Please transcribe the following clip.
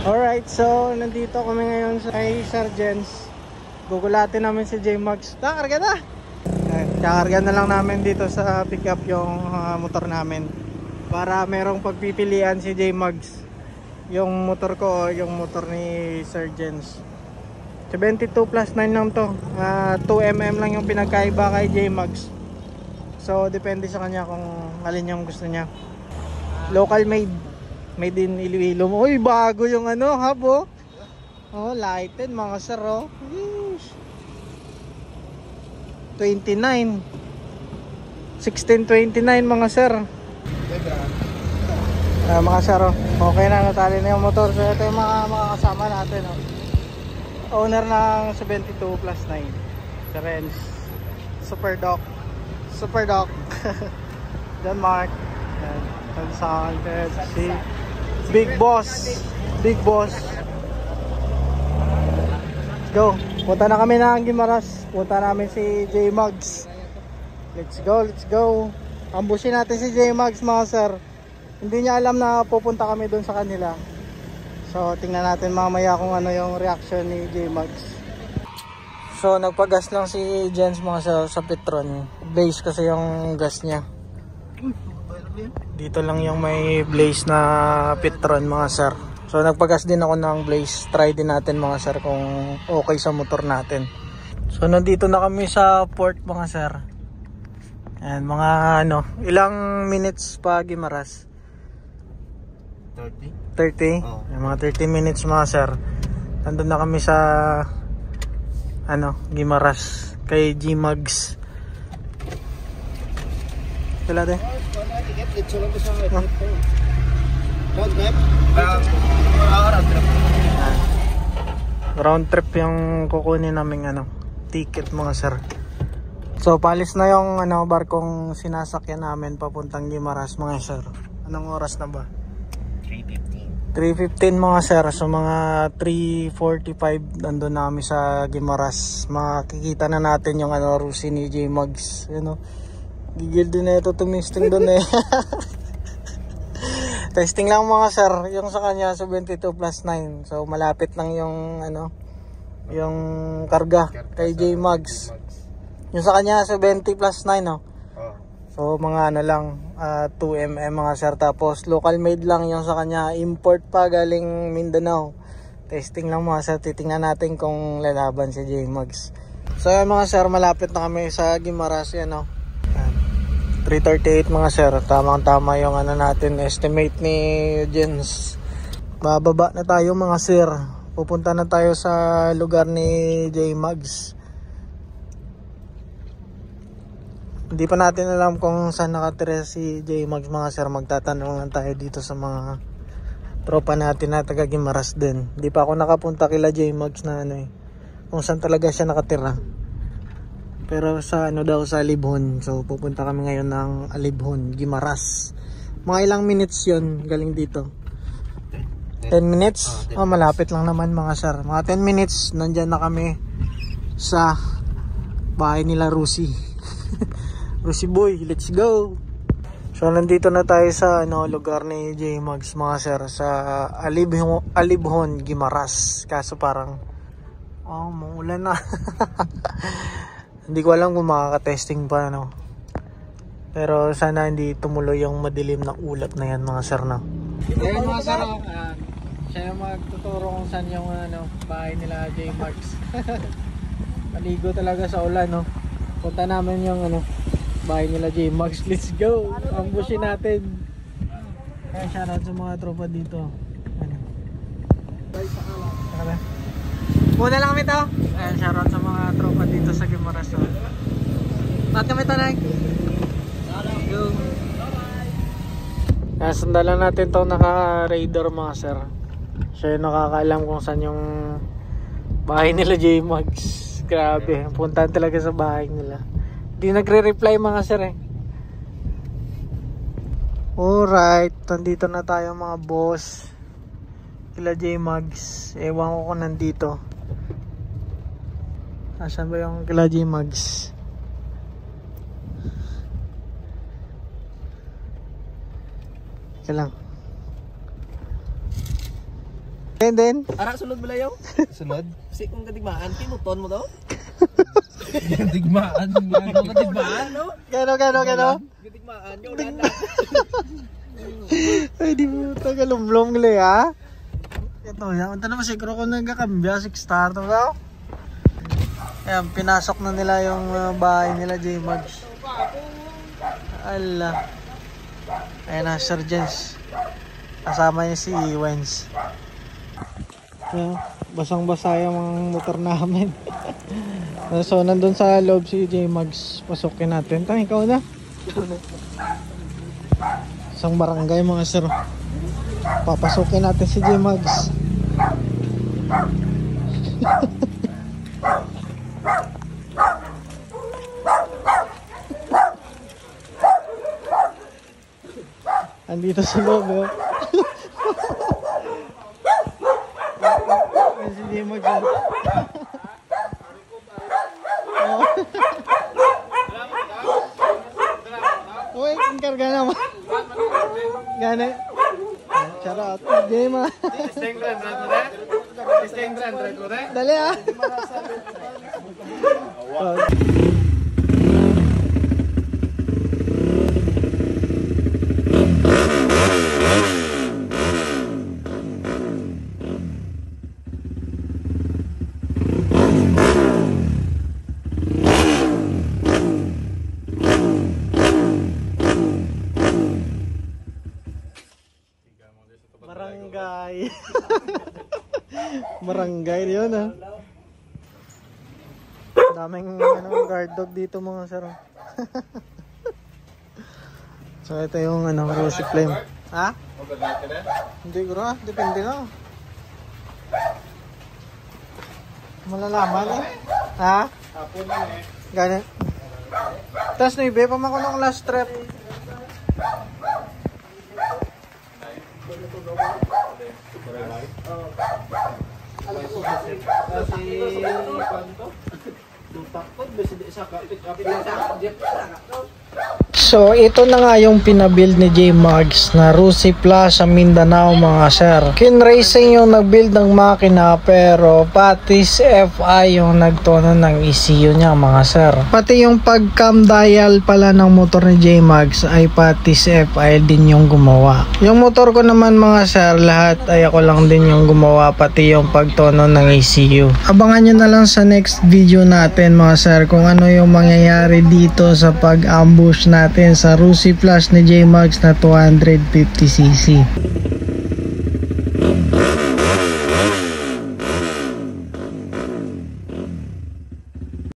Alright, so nandito kami ngayon sa Sargents. Gugulatin namin si J-Max. Kakarga na! Kakarga na lang namin dito sa pickup yung motor namin. Para merong pagpipilian si J-Max. Yung motor ko o yung motor ni Sargents. 72 plus 9 lang to. 2mm lang yung pinagkaiba kay J-Max. So depende sa kanya kung alin yung gusto niya. Local made. Made in Iloilo. Uy, bago yung hub oh. Oh, lighted mga sir oh. 29. 1629 mga sir. Mga sir oh. Okay na, natali na yung motor. So ito yung mga kasama natin oh. Owner ng 72 plus 9. Si Renz. Super Doc. John Mark. Si Big Boss. Let's go. Punta na kami ng Guimaras. Punta namin si J-Max. Let's go. Ambusin natin si J-Max mga sir. Hindi niya alam na pupunta kami doon sa kanila. So tingnan natin mamaya kung ano yung reaction ni J-Max. So nagpagas lang si Jens mga sir sa Petron. Blaze kasi yung gas niya. Dito lang yung may blaze na Petron mga sir. So nagpagas din ako ng blaze. Try din natin mga sir kung okay sa motor natin. So nandito na kami sa port mga sir. And mga ilang minutes pa Guimaras? 30? Oh. Mga 30 minutes mga sir. Nandun na kami sa Guimaras kay G-Mags. Kailan din? Round trip yung kukunin naming ticket mga sir. So palis na yung barkong sinasakyan namin papuntang Guimaras mga sir. Anong oras na ba? 3:15 mga sir. So mga 3:45 nandun na kami sa Guimaras. Makikita na natin yung Rusi ni J-Mags. Gigil din na ito tumisting doon eh. Testing lang mga sir. Yung sa kanya 72 plus 9. So malapit lang yung yung karga kay J-Mags. Yung sa kanya 70 plus 9 oh. So mga lang 2mm mga sir. Tapos local made lang yung sa kanya. Import pa galing Mindanao. Testing lang mga sir. Titingnan natin kung lalaban si J-Mags. So mga sir, malapit na kami sa Guimaras 3:38 mga sir. Tamang tama yung natin estimate ni Jens. Bababa na tayo mga sir. Pupunta na tayo sa lugar ni J-Mags. Hindi pa natin alam kung saan nakatira si J-Mags mga sir. Magtatanong lang tayo dito sa mga tropa natin na taga Guimaras din. Hindi pa ako nakapunta kila J-Mags na kung saan talaga siya nakatira. Pero sa daw sa Alibhon. So pupunta kami ngayon ng Alibhon, Guimaras. Mga ilang minutes yun galing dito? 10 minutes? Oh, malapit lang naman mga sir. Mga 10 minutes nandyan na kami sa bahay nila Rusi. Rusi boy, let's go. So nandito na tayo sa lugar ni J-Mags mga sir, sa Alibhon, Guimaras. Kaso parang maulan na. Hindi ko alam kung makaka-testing pa pero sana hindi tumuloy yung madilim na ulap na yan mga sir Ayun mga sir siya yung magtuturo kung saan yung bahay nila J-Mags. Maligo talaga sa ulan Punta namin yung bahay nila J-Mags. Let's go. Ambushin natin. Kaya shoutout sa mga tropa dito. Muna lang kami to. Ayan, shoutout sa mga tropa dito sa Guimaras. Bakit kami to, Nag? Go. Nasandalan natin to naka-radar mga sir. Siya yung nakakaalam kung saan yung bahay nila J-Mags. Grabe, puntahan talaga sa bahay nila. Di nagre-reply mga sir Alright, nandito na tayo mga boss. Kila J-Mags. Ewan ko kung nandito. Asan ba yung kila J-Mags? Ika lang. And then? Arak sunod mo layaw? Sunod? Kasi kung katigmaan, tinuton mo daw? Katigmaan. Katigmaan, no? Gano? Katigmaan, yung landa. Ay, di mo tagalumblong nila, ha? Ito, yan. Ito naman siguro kung nagkakambya, 6 star to ba? Ayan, pinasok na nila yung bahay nila, J-Mags. Ala. Ayan na, Sir Jens. Kasama niya si Wens. Ayan, basang-basa yung mga motor namin. So, nandun sa loob si J-Mags. Pasukin natin. Tang, ikaw na. Isang barangay mga sir. Papasukin natin si J-Mags. Andito sa loob, eh. Si J-Mags. Uy, ang karga naman. Gana. Charot. J-Mags. Dali, ah. Barangay. Barangay yun, ah. Daming guard dog dito mga sir. So ito yung Rosy Flame. Ha? Hindi ko na, depende na. Malalaman eh. Ha? Gani. Tapos na ibe pa man ko ng last trip. So ito na nga yung pinabuild ni J-Mags na Rosy Plaza Mindanao mga sir. Kinracing yung nagbuild ng makina pero Patis FI yung nagtono ng ECU niya mga sir. Pati yung pag-cam dial pala ng motor ni J-Mags ay Patis FI din yung gumawa. Yung motor ko naman mga sir, lahat ay ako lang din yung gumawa, pati yung pagtono ng ECU. Abangan nyo na lang sa next video natin mga sir kung ano yung mangyayari dito sa pag-ambush natin sa Rosy Plus ni J-Mags na 250cc.